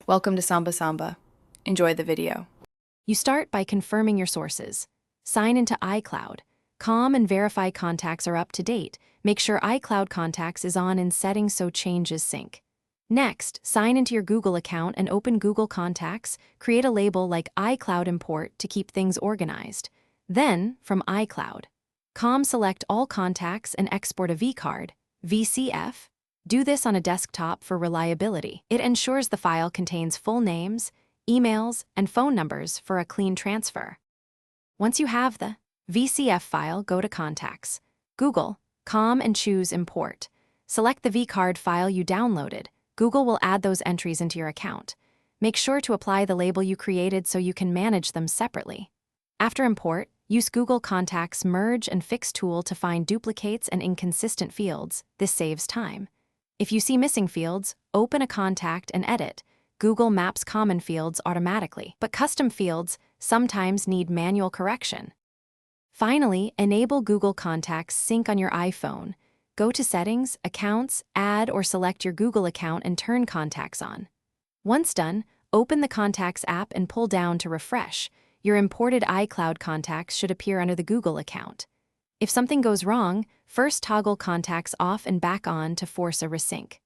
Welcome to Samba Samba. Enjoy the video. You start by confirming your sources. Sign into Icloud. Com and verify contacts are up to date. Make sure iCloud Contacts is on in settings so changes sync. Next, sign into your Google account and open Google Contacts. Create a label like iCloud Import to keep things organized. Then, from iCloud, select all contacts and export a vCard, VCF. Do this on a desktop for reliability. It ensures the file contains full names, emails, and phone numbers for a clean transfer. Once you have the VCF file, go to Contacts, Google, and choose Import. Select the vCard file you downloaded. Google will add those entries into your account. Make sure to apply the label you created so you can manage them separately. After import, use Google Contacts Merge and Fix tool to find duplicates and inconsistent fields. This saves time. If you see missing fields, open a contact and edit. Google maps common fields automatically, but custom fields sometimes need manual correction. Finally, enable Google Contacts Sync on your iPhone. Go to Settings, Accounts, add or select your Google account and turn Contacts on. Once done, open the Contacts app and pull down to refresh. Your imported iCloud contacts should appear under the Google account. If something goes wrong, first toggle contacts off and back on to force a resync.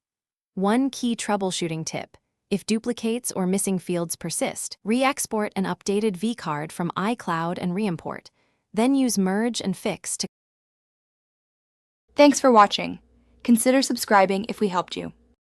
One key troubleshooting tip: if duplicates or missing fields persist, re-export an updated vCard from iCloud and re-import. Then use Merge and Fix to... Thanks for watching. Consider subscribing if we helped you.